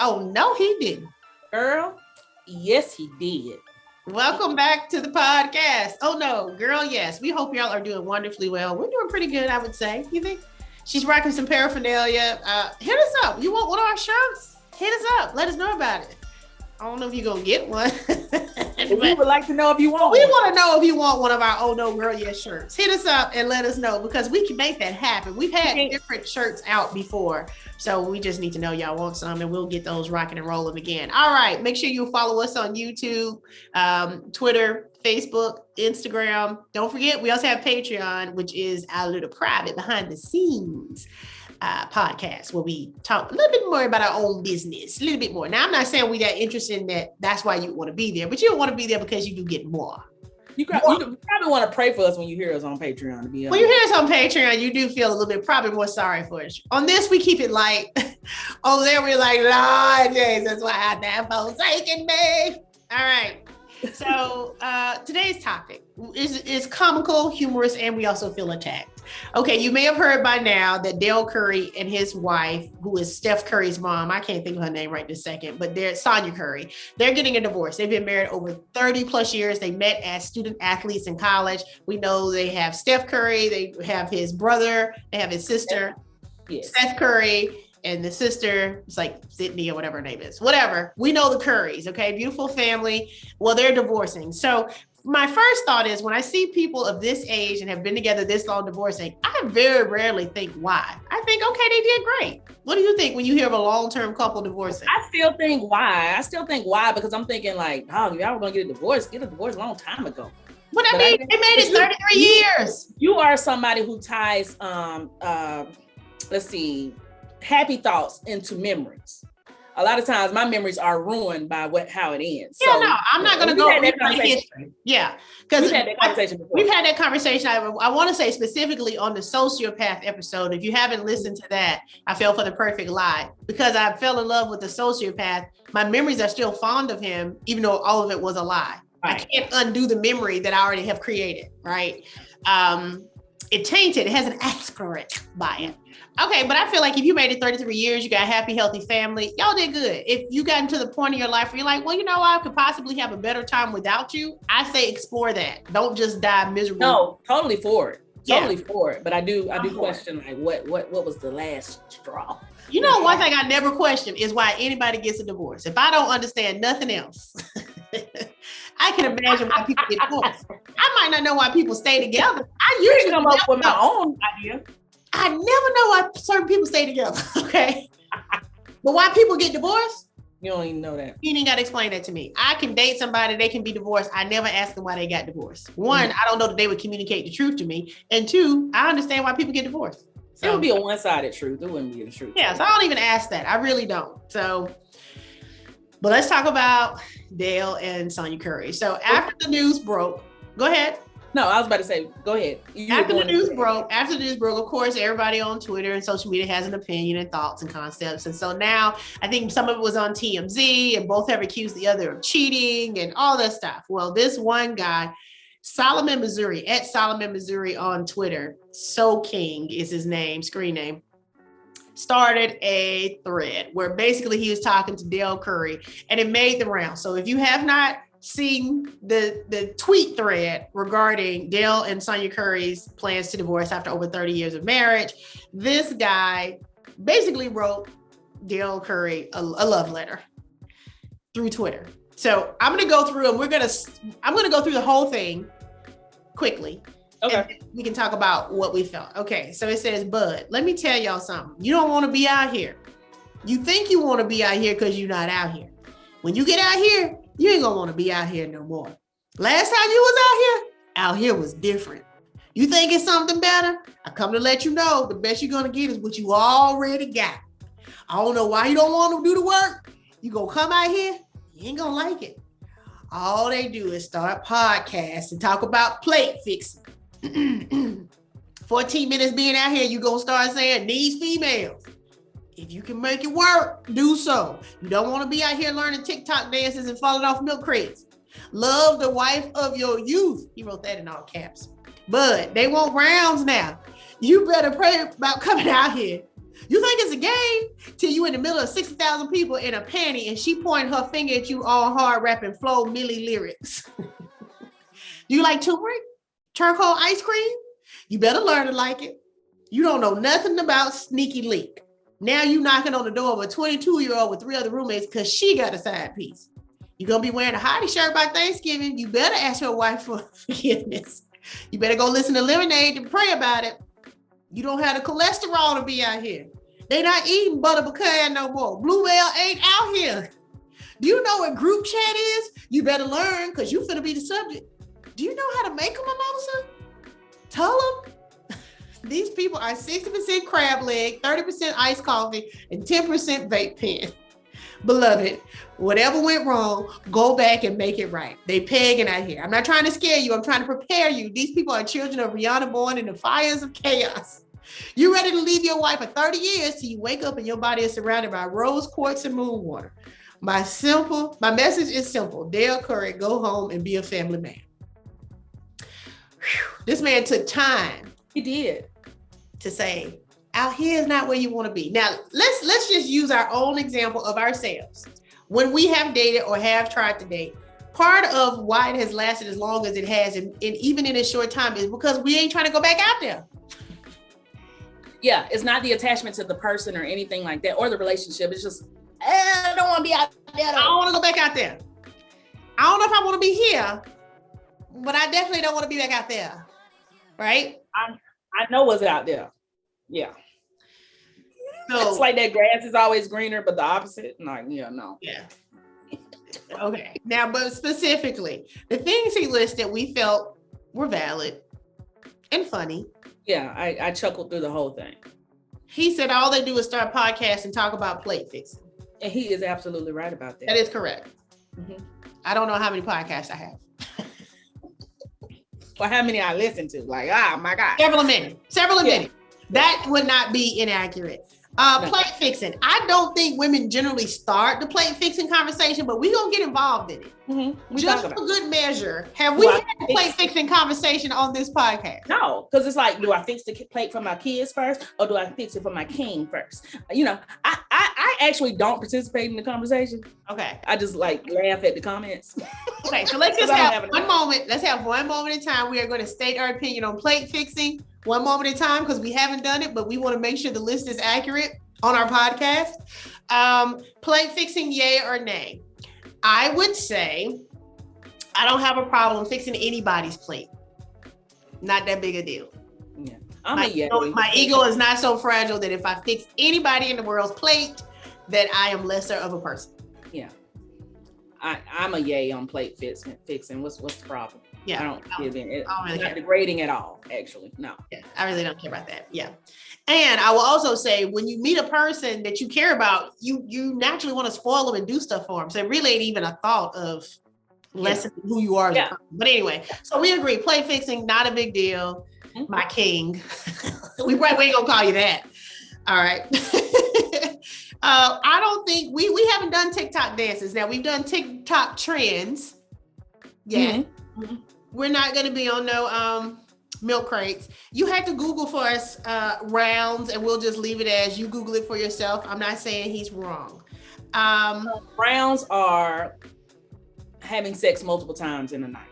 Oh, no, he didn't. Girl, yes, he did. Welcome back to the podcast. Oh, no, girl, yes. We hope y'all are doing wonderfully well. We're doing pretty good, I would say. You think? She's rocking some paraphernalia. Hit us up. You want one of our shirts? Hit us up. Let us know about it. I don't know if you're going to get one. We would like to know if you want We want to know if you want one of our Oh No Girl Yes shirts. Hit us up and let us know because we can make that happen. We've had different shirts out before, so we just need to know y'all want some and we'll get those rocking and rolling again. All right. Make sure you follow us on YouTube, Twitter, Facebook, Instagram. Don't forget, we also have Patreon, which is our little private behind the scenes podcast where we talk a little bit more about our own business, a little bit more. Now, I'm not saying we that interested in that. That's why you want to be there, but you don't want to be there because you do get more. You probably want to pray for us when you hear us on Patreon. To be honest. When you hear us on Patreon, you do feel a little bit probably more sorry for us. On this, we keep it light. Over there, we're like, Lord Jesus, why have that forsaken me? All right. So today's topic is comical, humorous, and we also feel attacked. Okay, you may have heard by now that Dale Curry and his wife, who is Steph Curry's mom, I can't think of her name right this second, but they're Sonya Curry. They're getting a divorce. They've been married over 30 plus years. They met as student athletes in college. We know they have Steph Curry, they have his brother, they have his sister, yes. Steph Curry, and the sister, it's like Sydney or whatever her name is. Whatever. We know the Currys, okay? Beautiful family. Well, they're divorcing. So my first thought is when I see people of this age and have been together this long divorcing, I very rarely think why. I think, okay, they did great. What do you think when you hear of a long-term couple divorcing? I still think why because I'm thinking like, oh, y'all were gonna get a divorce a long time ago. But I mean, they made it 33 years. You are somebody who ties, happy thoughts into memories. A lot of times my memories are ruined by how it ends. Yeah, so, no, I'm not going to go into history. Yeah, because we've had that conversation. I want to say specifically on the sociopath episode. If you haven't listened to that, I fell for the perfect lie because I fell in love with the sociopath. My memories are still fond of him, even though all of it was a lie. Right. I can't undo the memory that I already have created. Right. It tainted. It has an asterisk by it. Okay, but I feel like if you made it 33 years, you got a happy, healthy family, y'all did good. If you got into the point of your life where you're like, well, you know, I could possibly have a better time without you, I say explore that. Don't just die miserable. No, totally for it. Totally for it. But I do question like what was the last straw? You know, one thing I never question is why anybody gets a divorce. If I don't understand nothing else, I can imagine why people get divorced. I might not know why people stay together. I usually come up with my own idea. I never know why certain people stay together, okay? But why people get divorced? You don't even know that. You ain't got to explain that to me. I can date somebody, they can be divorced. I never ask them why they got divorced. One, I don't know that they would communicate the truth to me. And two, I understand why people get divorced. So, it would be a one-sided truth. It wouldn't be the truth. Yeah, so I don't even ask that. I really don't. So, but let's talk about Dale and Sonya Curry. So after the news broke, go ahead. No, I was about to say, go ahead. After the news broke, of course, everybody on Twitter and social media has an opinion and thoughts and concepts. And so now I think some of it was on TMZ and both have accused the other of cheating and all that stuff. Well, this one guy, Solomon Missouri on Twitter, So King is his name, screen name, started a thread where basically he was talking to Dale Curry and it made the round. So if you have not seen the tweet thread regarding Dale and Sonya Curry's plans to divorce after over 30 years of marriage, this guy basically wrote Dale Curry a love letter through Twitter. So I'm going to go through and I'm going to go through the whole thing quickly. Okay. And we can talk about what we felt. Okay. So it says, Bud, let me tell y'all something. You don't want to be out here. You think you want to be out here because you're not out here. When you get out here, you ain't gonna want to be out here no more. Last time you was out here was different. You think it's something better? I come to let you know the best you're gonna get is what you already got. I don't know why you don't want to do the work. You gonna come out here, you ain't gonna like it. All they do is start podcasts and talk about plate fixing. 14 minutes being out here, you gonna start saying these females. If you can make it work, do so. You don't want to be out here learning TikTok dances and falling off milk crates. Love the wife of your youth. He wrote that in all caps. But they want rounds now. You better pray about coming out here You think it's a game till you in the middle of 60,000 people in a panty and she pointing her finger at you all hard rapping Flo Milli lyrics. Do you like turmeric? Charcoal ice cream? You better learn to like it. You don't know nothing about Sneaky Link. Now you knocking on the door of a 22-year-old with 3 other roommates because she got a side piece. You're going to be wearing a hottie shirt by Thanksgiving. You better ask your wife for forgiveness. You better go listen to Lemonade and pray about it. You don't have the cholesterol to be out here. They not eating butter pecan no more. Bluebell ain't out here. Do you know what group chat is? You better learn because you finna be the subject. Do you know how to make a mimosa? Tell them. These people are 60% crab leg, 30% iced coffee, and 10% vape pen. Beloved, whatever went wrong, go back and make it right. They pegging out here. I'm not trying to scare you. I'm trying to prepare you. These people are children of Rihanna born in the fires of chaos. You ready to leave your wife for 30 years till you wake up and your body is surrounded by rose quartz and moon water. My message is simple. Dale Curry, go home and be a family man. Whew. This man took time. He did. To say, out here is not where you want to be. Now, let's just use our own example of ourselves. When we have dated or have tried to date, part of why it has lasted as long as it has, and even in a short time, is because we ain't trying to go back out there. Yeah, it's not the attachment to the person or anything like that, or the relationship. It's just, I don't want to be out there. I don't want to go back out there. I don't know if I want to be here, but I definitely don't want to be back out there. Right? I know what's out there. Yeah. So, it's like that grass is always greener, but the opposite. Like, yeah, no. Yeah. Okay. Now, but specifically, the things he listed we felt were valid and funny. Yeah, I chuckled through the whole thing. He said all they do is start podcasts and talk about plate fixing. And he is absolutely right about that. That is correct. Mm-hmm. I don't know how many podcasts I have. Or how many I listen to. Like, oh my God. Several a minute. That would not be inaccurate. No. Plate fixing. I don't think women generally start the plate fixing conversation, but we're going to get involved in it. Mm-hmm. Just for good measure. Have we had a plate fixing conversation on this podcast? No, because it's like, do I fix the plate for my kids first, or do I fix it for my king first? You know, I actually don't participate in the conversation. Okay. I just like laugh at the comments. Okay, so let's just have one moment. Let's have one moment in time. We are going to state our opinion on plate fixing. One moment in time, because we haven't done it, but we want to make sure the list is accurate on our podcast. Plate fixing, yay or nay? I would say I don't have a problem fixing anybody's plate. Not that big a deal. Yeah, my ego is not so fragile that if I fix anybody in the world's plate, that I am lesser of a person. Yeah, I'm a yay on plate fixing. What's the problem? Yeah, I don't give in. It's really not degrading at all, actually. No. Yeah, I really don't care about that. Yeah. And I will also say, when you meet a person that you care about, you naturally want to spoil them and do stuff for them. So it really ain't even a thought of lessening who you are as a person. But anyway, so we agree, plate fixing, not a big deal. Mm-hmm. My king. we ain't gonna call you that. All right. I don't think we haven't done TikTok dances. Now we've done TikTok trends. Yeah. Mm-hmm. We're not going to be on no milk crates. You had to Google for us rounds, and we'll just leave it as you Google it for yourself. I'm not saying he's wrong. Rounds are having sex multiple times in a night.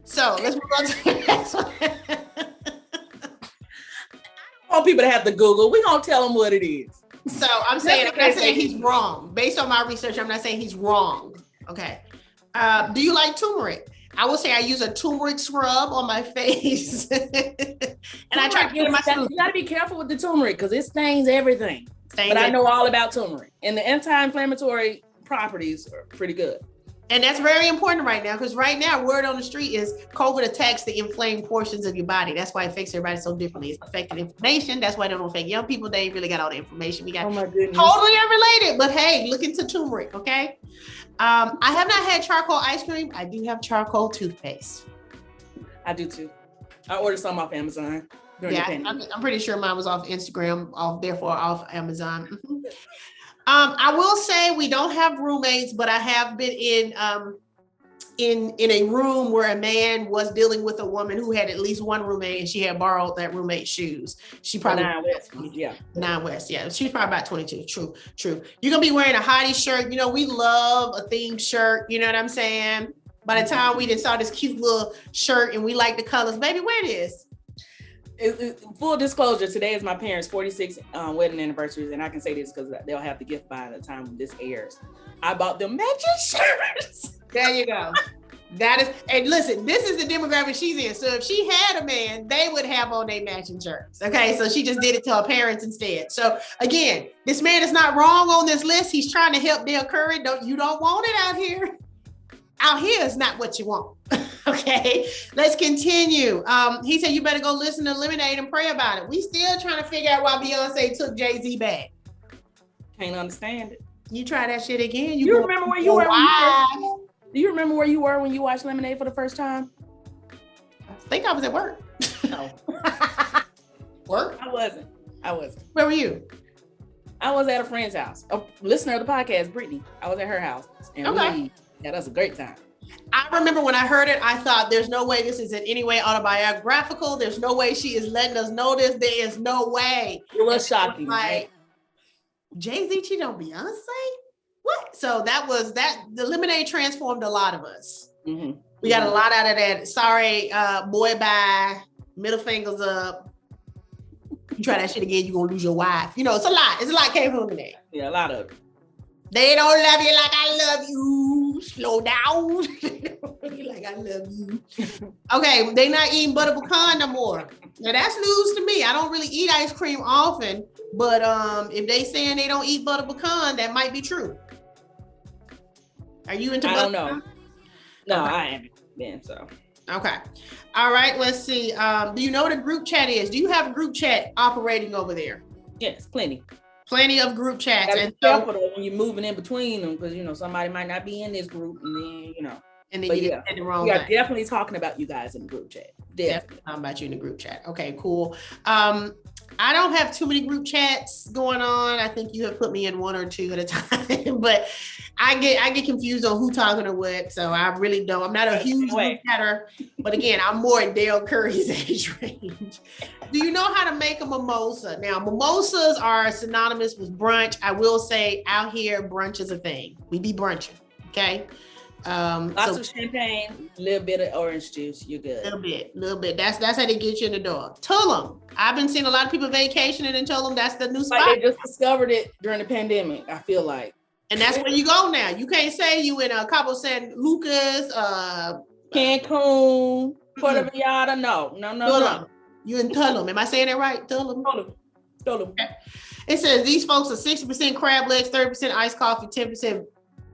So let's move on to the next one. I want people to have to Google. We're going to tell them what it is. So I'm not saying he's wrong. Based on my research, I'm not saying he's wrong. Okay. Do you like turmeric? I will say I use a turmeric scrub on my face. And I try to get my You got to be careful with the turmeric because it stains everything. I know all about turmeric. And the anti-inflammatory properties are pretty good. And that's very important right now, because right now, word on the street is COVID attacks the inflamed portions of your body. That's why it affects everybody so differently. It's affecting inflammation. That's why they don't affect young people. They ain't really got all the information. We got totally unrelated, but hey, look into turmeric, okay? I have not had charcoal ice cream. I do have charcoal toothpaste. I do too. I ordered some off Amazon. I'm pretty sure mine was off Instagram, off Amazon. I will say we don't have roommates, but I have been in in a room where a man was dealing with a woman who had at least one roommate and she had borrowed that roommate's shoes. She probably 9 West. Yeah. 9 West. Yeah. She's probably about 22. True. You're going to be wearing a hottie shirt. You know, we love a themed shirt. You know what I'm saying? By the time we just saw this cute little shirt and we like the colors, baby, wear this. Full disclosure, today is my parents' 46th wedding anniversary, and I can say this because they'll have the gift by the time this airs. I bought them matching shirts. There you go. That is, and listen, this is the demographic she's in. So if she had a man, they would have on their matching shirts. Okay, so she just did it to her parents instead. So again, this man is not wrong on this list. He's trying to help Dale Curry. You don't want it out here. Out here is not what you want. Okay, let's continue. He said you better go listen to Lemonade and pray about it. We still trying to figure out why Beyonce took Jay-Z back. Can't understand it. You try that shit again. You remember where you were? Do you remember where you were when you watched Lemonade for the first time? I think I was at work. No. Work? I wasn't. Where were you? I was at a friend's house. A listener of the podcast, Brittany. I was at her house. And okay. That's a great time. I remember when I heard it, I thought there's no way this is in any way autobiographical. There's no way she is letting us know this. There is no way. It was shocking. Like, Jay-Z cheated on Beyonce? What? So the Lemonade transformed a lot of us. Mm-hmm. We got a lot out of that. Sorry, boy, bye. Middle fingers up. You try that shit again, you're gonna lose your wife. You know, it's a lot. It's a lot came from Lemonade. Yeah, a lot of it. They don't love you like I love you. Slow down. Like I love you. Okay, they not eating butter pecan no more. Now that's news to me. I don't really eat ice cream often, but if they saying they don't eat butter pecan, that might be true. Are you into butter pecan? I don't know. No, okay. I haven't been, so. Okay. All right, let's see. Do you know what a group chat is? Do you have a group chat operating over there? Yes, plenty. Plenty of group chats. And so, when you're moving in between them, because somebody might not be in this group, and then and then you get the wrong. We are definitely talking about you guys in the group chat. Definitely talking about you in the group chat. Okay, cool. I don't have too many group chats going on. I think you have put me in one or two at a time, but I get confused on who talking to what. So I really don't. I'm not a huge group chatter, but again, I'm more in Dale Curry's age range. Do you know how to make a mimosa? Now, mimosas are synonymous with brunch. I will say out here, brunch is a thing. We be brunching, okay? Lots of champagne, a little bit of orange juice, you're good. Little bit. That's how they get you in the door. Tulum. I've been seeing a lot of people vacationing in Tulum. That's the new spot. Like they just discovered it during the pandemic, I feel like. And that's where you go now. You can't say you in Cabo San Lucas, Cancun, Puerto Vallarta. No. You in Tulum. Am I saying that right? Tulum. Okay. It says these folks are 60% crab legs, 30% iced coffee, 10%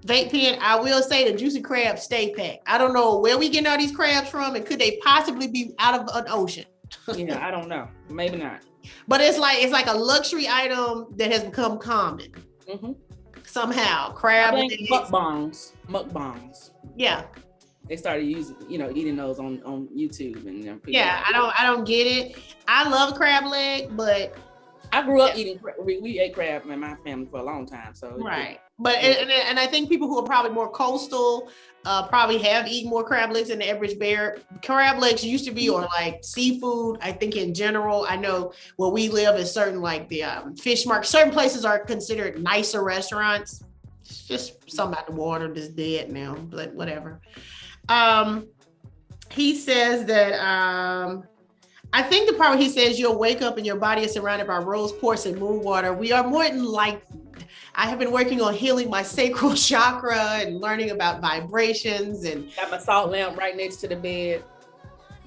vape pen. I will say the juicy crab stay packed. I don't know where we getting all these crabs from, and could they possibly be out of an ocean? Yeah, I don't know. Maybe not. But it's like a luxury item that has become common. Mm-hmm. Somehow, crab legs. Mukbangs. Yeah. They started using, eating those on YouTube and yeah, I don't get it. I love crab leg, but I grew up eating. We ate crab in my family for a long time, so right. But and I think people who are probably more coastal probably have eaten more crab legs than the average bear. Crab legs used to be on like seafood. I think in general, I know where we live is certain like the fish market. Certain places are considered nicer restaurants. It's just something about the water that's dead now, but whatever. He says that I think the part where he says you'll wake up and your body is surrounded by rose quartz and moon water. We are more than like, I have been working on healing my sacral chakra and learning about vibrations and got my salt lamp right next to the bed.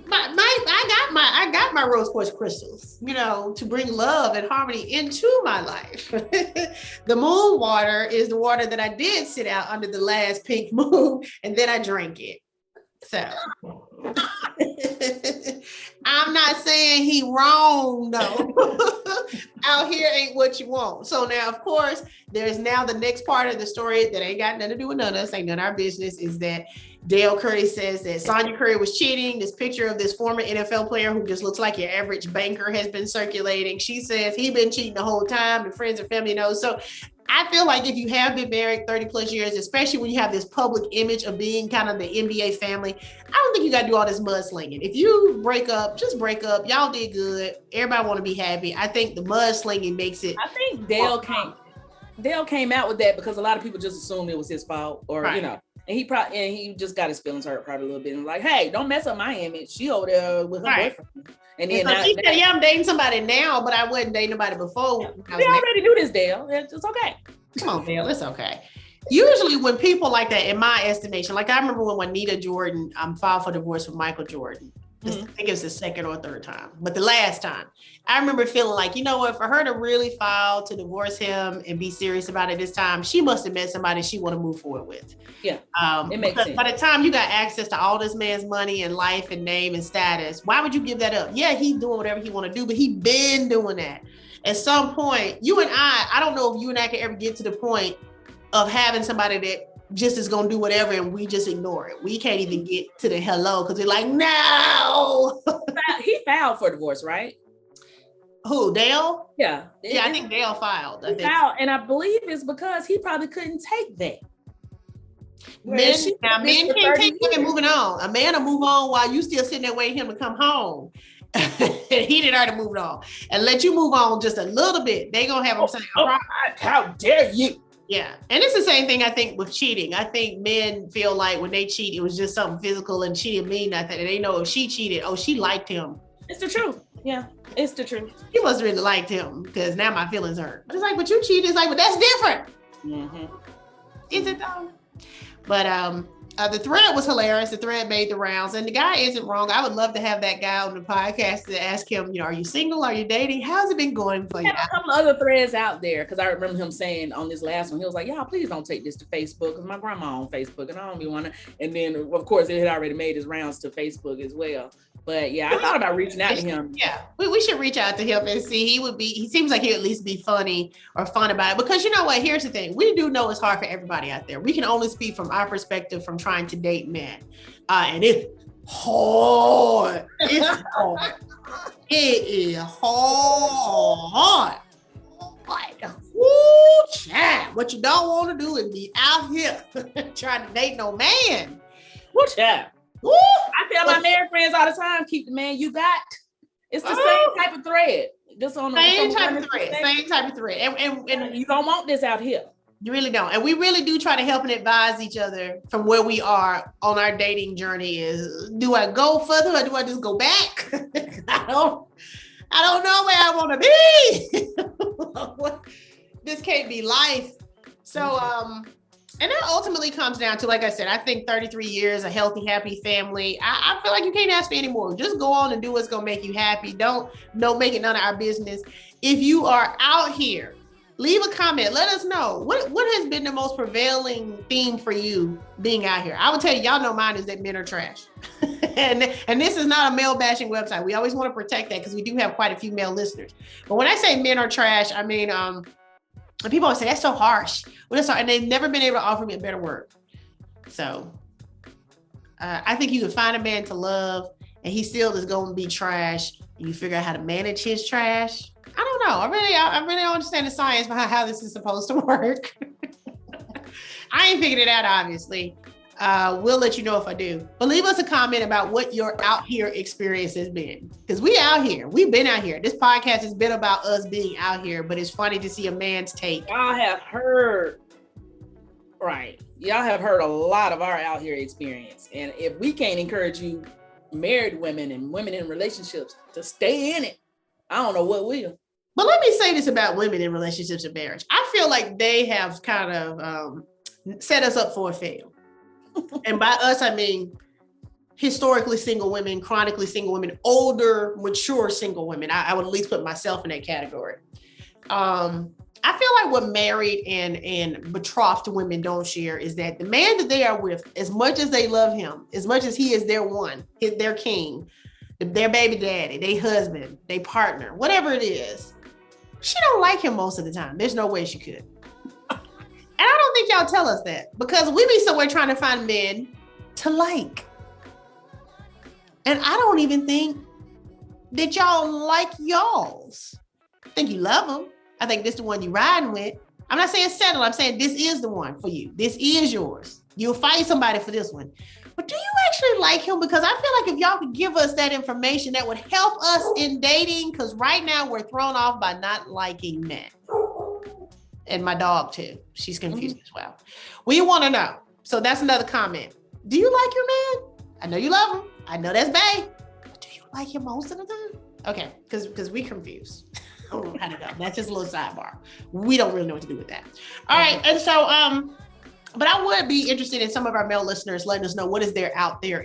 I got my rose quartz crystals, to bring love and harmony into my life. The moon water is the water that I did sit out under the last pink moon, and then I drank it. So I'm not saying he wrong though. Out here ain't what you want. So now, of course, there's now the next part of the story that ain't got nothing to do with none of us, ain't none of our business, is that Dale Curry says that Sonya Curry was cheating. This picture of this former NFL player who just looks like your average banker has been circulating. She says he's been cheating the whole time and friends and family knows. So I feel like if you have been married 30 plus years, especially when you have this public image of being kind of the NBA family, I don't think you got to do all this mudslinging. If you break up, just break up. Y'all did good. Everybody want to be happy. I think the mudslinging makes it. I think Dale came out with that because a lot of people just assumed it was his fault, or Right. you know, and he just got his feelings hurt probably a little bit and like, hey, don't mess up my image. She over there with her Right. boyfriend. And And then so she said, yeah, I'm dating somebody now, but I wasn't dating nobody before. we I was married. already do this, Dale. It's okay. Come on, Dale, it's okay. Usually when people like that, in my estimation, like I remember when Juanita Jordan filed for divorce with Michael Jordan. I think it was the second or third time, but the last time, I remember feeling like, you know what, for her to really file to divorce him and be serious about it this time, she must have met somebody she want to move forward with. Yeah, it makes sense. By the time you got access to all this man's money and life and name and status, why would you give that up? Yeah, he's doing whatever he want to do, but he been doing that. At some point, you and I don't know if you and I can ever get to the point of having somebody that just is gonna do whatever and we just ignore it. We can't even get to the hello because they're like, no. He filed for divorce, right? Who, Dale? Yeah. Yeah, I think Dale filed. He filed, and I believe it's because he probably couldn't take that. Men can't take women moving on. A man will move on while you still sitting there waiting him to come home. He did already moved on. And let you move on just a little bit. They gonna have him saying, how dare you? Yeah. And it's the same thing, I think, with cheating. I think men feel like when they cheat, it was just something physical and she didn't mean nothing. And they know if she cheated, oh, she liked him. It's the truth. Yeah, it's the truth. He must really liked him because now my feelings hurt. But it's like, but you cheated. It's like, but that's different. Mm-hmm. Is it though? But the thread was hilarious. The thread made the rounds, and the guy isn't wrong. I would love to have that guy on the podcast to ask him, you know, are you single? Are you dating? How's it been going for you? I have a couple of other threads out there because I remember him saying on this last one, he was like, y'all, please don't take this to Facebook because my grandma on Facebook and I don't be want to. And then, of course, it had already made his rounds to Facebook as well. But yeah, I thought about reaching out to him. Yeah, we should reach out to him and see. He seems like he'd at least be funny or fun about it. Because you know what? Here's the thing. We do know it's hard for everybody out there. We can only speak from our perspective from trying to date men. And it's hard. It's hard. It is hard. Woo, child. What you don't want to do is be out here trying to date no man. Woo, child. Woo. I tell my married friends all the time, keep the man you got. It's the same type of thread. Just on Same type of thread. And you don't want this out here. You really don't. And we really do try to help and advise each other from where we are on our dating journey. Is do I go further or do I just go back? I don't know where I want to be. This can't be life. So and that ultimately comes down to, like I said, I think 33 years, a healthy, happy family. I feel like you can't ask for any more. Just go on and do what's gonna make you happy. Don't make it none of our business. If you are out here, leave a comment. Let us know what has been the most prevailing theme for you being out here. I would tell you, y'all know mine is that men are trash. and this is not a male bashing website. We always want to protect that because we do have quite a few male listeners. But when I say men are trash, I mean and people always say that's so harsh. And they've never been able to offer me a better word. So I think you can find a man to love and he still is going to be trash. You figure out how to manage his trash. I don't know. I really don't understand the science behind how this is supposed to work. I ain't figured it out, obviously. We'll let you know if I do. But leave us a comment about what your out here experience has been. Because we out here. We've been out here. This podcast has been about us being out here, but it's funny to see a man's take. Y'all have heard a lot of our out here experience. And if we can't encourage you married women and women in relationships to stay in it, I don't know what will. But let me say this about women in relationships and marriage. I feel like they have kind of set us up for a fail. And by us, I mean historically single women, chronically single women, older, mature single women. I would at least put myself in that category. I feel like what married and betrothed women don't share is that the man that they are with, as much as they love him, as much as he is their one, their king, their baby daddy, their husband, their partner, whatever it is, she don't like him most of the time. There's no way she could. And I don't think y'all tell us that because we be somewhere trying to find men to like. And I don't even think that y'all like y'alls. I think you love them. I think this is the one you riding with. I'm not saying settle. I'm saying this is the one for you. This is yours. You'll find somebody for this one. But do you actually like him? Because I feel like if y'all could give us that information, that would help us in dating. Because right now we're thrown off by not liking men. And my dog too. She's confused as well. We want to know. So that's another comment. Do you like your man? I know you love him. I know that's bae. But do you like him most of the time? Okay, because we confused. I don't know how to go. That's just a little sidebar. We don't really know what to do with that. All right, and so but I would be interested in some of our male listeners letting us know what is their out here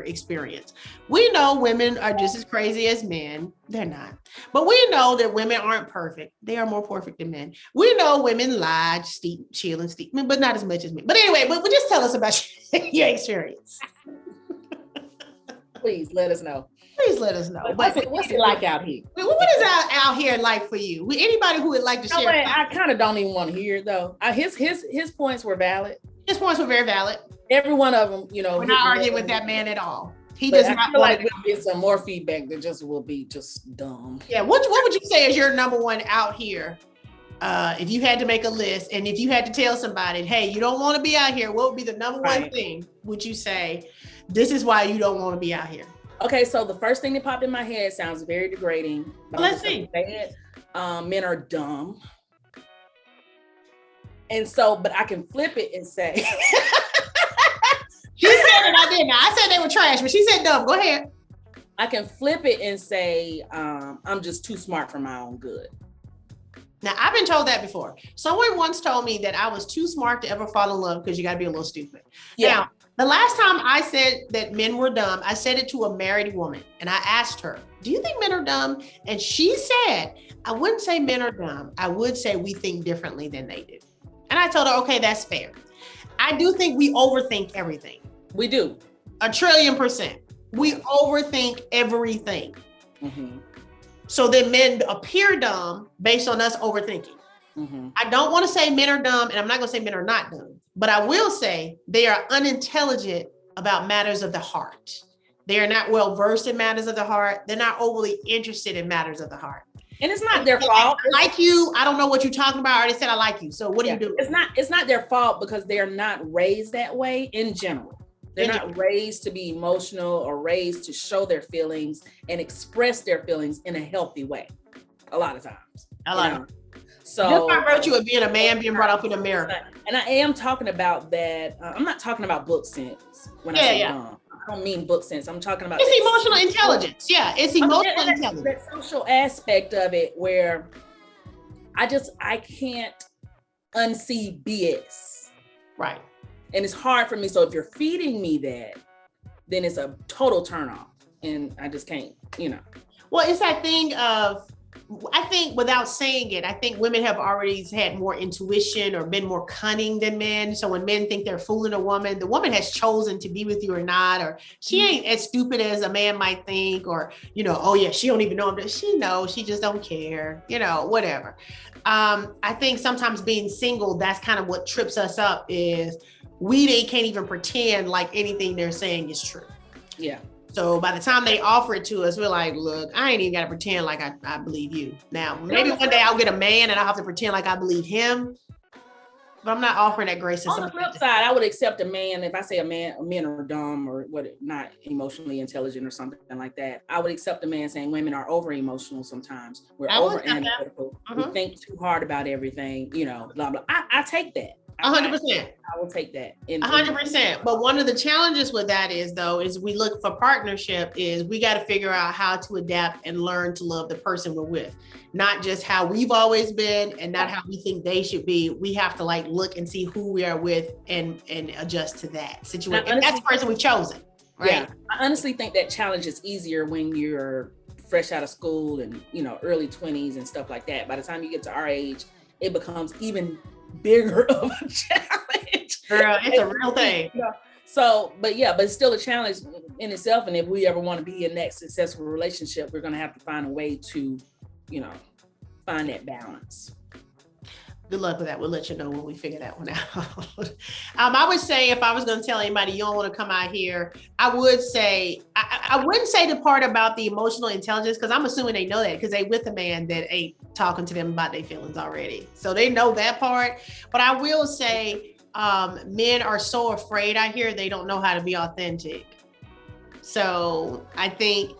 experience. We know women are just as crazy as men. They're not. But we know that women aren't perfect. They are more perfect than men. We know women lie, chill, and steep, but not as much as men. But anyway, but just tell us about your experience. Please let us know. Please let us know. What's it like out here? What is out here like for you? Anybody who would like to share? I kind of don't even want to hear it though. His points were valid. His points were very valid. Every one of them, you know. We're not arguing with that man at all. He but does I not feel like want we'll get some more feedback that just will be just dumb. Yeah. What would you say is your number one out here? If you had to make a list and if you had to tell somebody, hey, you don't want to be out here, what would be the number one thing would you say? This is why you don't want to be out here. Okay, so the first thing that popped in my head sounds very degrading. But let's see. Men are dumb. And so, but I can flip it and say. She said it, I didn't. I said they were trash, but she said dumb. Go ahead. I can flip it and say, I'm just too smart for my own good. Now, I've been told that before. Someone once told me that I was too smart to ever fall in love because you got to be a little stupid. Yeah. Now, the last time I said that men were dumb, I said it to a married woman and I asked her, do you think men are dumb? And she said, I wouldn't say men are dumb. I would say we think differently than they do. And I told her, okay, that's fair. I do think we overthink everything. We do. 1,000,000,000%. We overthink everything. Mm-hmm. So then men appear dumb based on us overthinking. Mm-hmm. I don't want to say men are dumb, and I'm not going to say men are not dumb, but I will say they are unintelligent about matters of the heart. They are not well versed in matters of the heart. They're not overly interested in matters of the heart. And it's not their fault. I like you. I don't know what you're talking about. I already said I like you. So what do you do? It's not their fault because they're not raised that way in general. They're not raised to be emotional or raised to show their feelings and express their feelings in a healthy way. A lot of times. So just by virtue of being a man, being brought up in America. And I am talking about that. I'm not talking about book sense when I say dumb. I don't mean book sense. I'm talking about it's emotional intelligence. Yeah, it's emotional intelligence. That social aspect of it where I can't unsee BS. Right. And it's hard for me. So if you're feeding me that, then it's a total turn off. And I just can't, Well, it's that thing of, I think without saying it, I think women have already had more intuition or been more cunning than men. So when men think they're fooling a woman, the woman has chosen to be with you or not, or she ain't as stupid as a man might think, or, oh yeah, she don't even know him. She knows, she just don't care, whatever. I think sometimes being single, that's kind of what trips us up is they can't even pretend like anything they're saying is true. Yeah. So by the time they offer it to us, we're like, look, I ain't even got to pretend like I believe you. Now, maybe one day I'll get a man and I'll have to pretend like I believe him, but I'm not offering that grace. On the flip side, I would accept a man, if I say men are dumb or not emotionally intelligent or something like that, I would accept a man saying women are over emotional sometimes. We're over analytical. We think too hard about everything, blah, blah. I take that. 100%. I will take that. 100%. But one of the challenges with that is we look for partnership is we got to figure out how to adapt and learn to love the person we're with, not just how we've always been and not how we think they should be. We have to look and see who we are with and adjust to that situation. And that's the person we've chosen. Right. Yeah. I honestly think that challenge is easier when you're fresh out of school and, early 20s and stuff like that. By the time you get to our age, it becomes even bigger of a challenge. Girl, it's a real thing. So, but it's still a challenge in itself. And if we ever want to be in that successful relationship, we're going to have to find a way to, find that balance. Good luck with that. We'll let you know when we figure that one out. I would say if I was going to tell anybody you don't want to come out here, I would say, I wouldn't say the part about the emotional intelligence, because I'm assuming they know that because they with a man that ain't talking to them about their feelings already. So they know that part. But I will say, men are so afraid out here, they don't know how to be authentic. So I think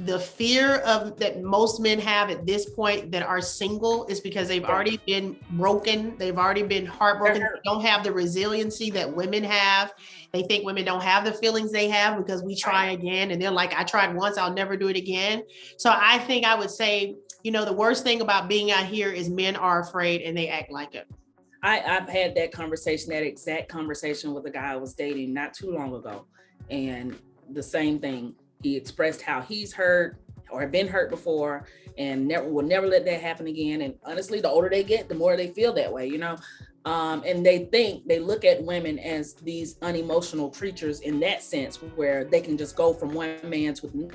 the fear of that most men have at this point that are single is because they've already been broken. They've already been heartbroken. They don't have the resiliency that women have. They think women don't have the feelings they have because we try again. And they're like, I tried once, I'll never do it again. So I think I would say, you know, the worst thing about being out here is men are afraid and they act like it. I've had that conversation, that exact conversation with a guy I was dating not too long ago. And the same thing. He expressed how he's hurt or have been hurt before and will never let that happen again. And honestly, the older they get, the more they feel that way, you know? And they look at women as these unemotional creatures in that sense, where they can just go from one man to the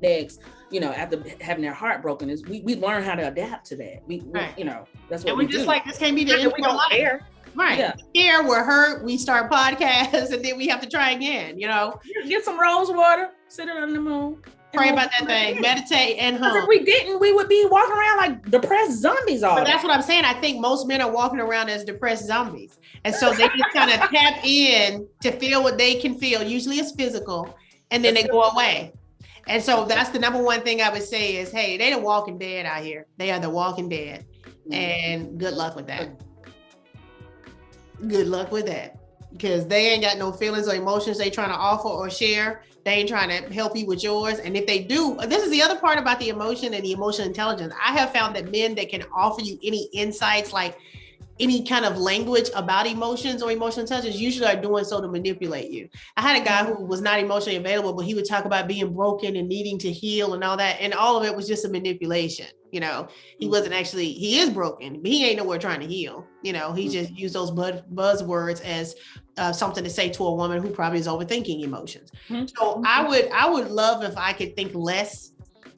next, you know, after having their heart broken. Is we learn how to adapt to that. We you know, that's what and we just do. Like, this can't be the end of our life. Care. Right. Yeah. Here we're hurt. We start podcasts and then we have to try again, you know. Get some rose water, sit on the moon. Pray about that thing, meditate and hum. If we didn't, we would be walking around like depressed zombies all day. But that's what I'm saying. I think most men are walking around as depressed zombies. And so they just kind of tap in to feel what they can feel. Usually it's physical. And then they go away. And so that's the number one thing I would say is, hey, they the walking dead out here. They are the walking dead. And good luck with that. Good luck with that, because they ain't got no feelings or emotions they trying to offer or share. They ain't trying to help you with yours. And if they do, this is the other part about the emotion and the emotional intelligence. I have found that men that can offer you any insights, like any kind of language about emotions or emotional intelligence, usually are doing so to manipulate you. I had a guy who was not emotionally available, but he would talk about being broken and needing to heal and all that. And all of it was just a manipulation. You know, he wasn't actually, he is broken, but he ain't nowhere trying to heal. You know, he just used those buzzwords as something to say to a woman who probably is overthinking emotions. So I would love if I could think less.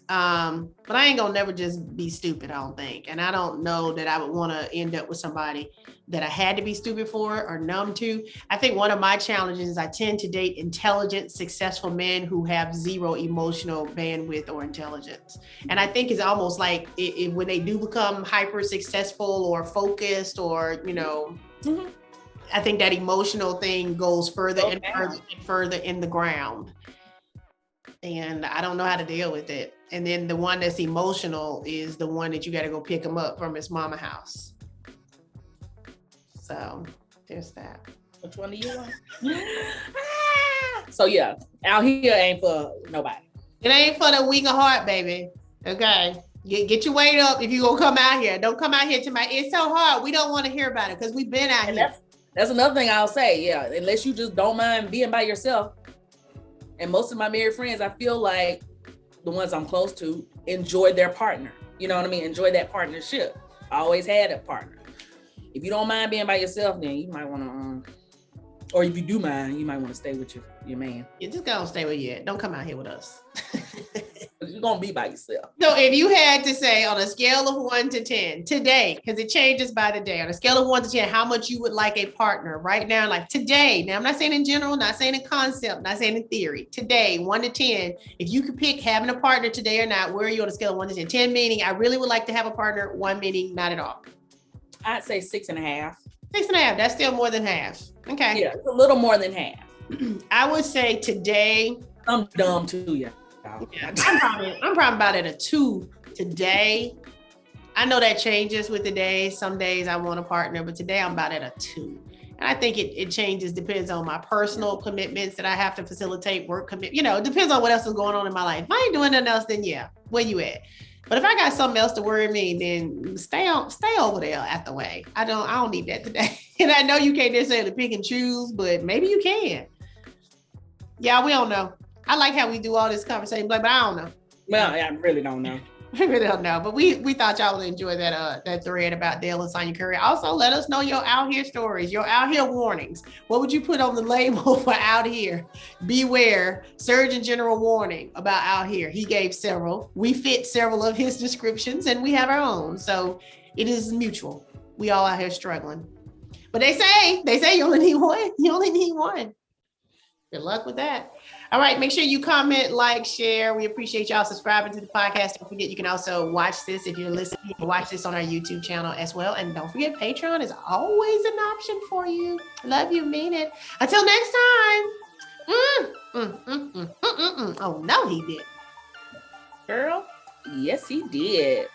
But I ain't gonna never just be stupid, I don't think. And I don't know that I would want to end up with somebody that I had to be stupid for or numb to. I think one of my challenges is I tend to date intelligent, successful men who have zero emotional bandwidth or intelligence. And I think it's almost like when they do become hyper successful or focused or, you know, I think that emotional thing goes further and further and further in the ground. And I don't know how to deal with it. And then the one that's emotional is the one that you got to go pick him up from his mama house. So there's that. Which one do you want? So yeah, out here ain't for nobody. It ain't for the weak of heart, baby. Okay. Get your weight up if you gonna come out here. Don't come out here to it's so hard. We don't want to hear about it because we've been out here. That's another thing I'll say. Yeah. Unless you just don't mind being by yourself. And most of my married friends, I feel like the ones I'm close to enjoy their partner. You know what I mean? Enjoy that partnership. I always had a partner. If you don't mind being by yourself, then you might want to, or if you do mind, you might want to stay with your man. You just gonna stay with you. Don't come out here with us. You're gonna be by yourself. So if you had to say on a scale of 1 to 10 today, because it changes by the day, on a scale of 1 to 10, how much you would like a partner right now, like today. Now I'm not saying in general, not saying in concept, not saying in theory. Today, 1 to 10, if you could pick having a partner today or not, where are you on a scale of 1 to 10? 10 meaning I really would like to have a partner, 1 meaning not at all. I'd say 6.5. 6.5. That's still more than half. Okay. Yeah, it's a little more than half. I would say today. I'm dumb too, yeah. Yeah, I'm probably about at a 2 today. I know that changes with the days. Some days I want a partner, but today I'm about at a 2. And I think it changes, depends on my personal commitments that I have to facilitate, work commit. You know, it depends on what else is going on in my life. If I ain't doing nothing else, then yeah, where you at? But if I got something else to worry me, then stay over there at the way. I don't need that today. And I know you can't necessarily pick and choose, but maybe you can. Yeah, we don't know. I like how we do all this conversation, but I don't know. Well, I really don't know. I really don't know, but we thought y'all would enjoy that thread about Dale and Sonya Curry. Also, let us know your out here stories, your out here warnings. What would you put on the label for out here? Beware, Surgeon General warning about out here. He gave several. We fit several of his descriptions, and we have our own. So it is mutual. We all out here struggling. But they say you only need one. You only need one. Good luck with that. All right, make sure you comment, like, share. We appreciate y'all subscribing to the podcast. Don't forget, you can also watch this if you're listening. You can watch this on our YouTube channel as well. And don't forget, Patreon is always an option for you. Love you, mean it. Until next time. Oh, no, he did. Girl, yes, he did.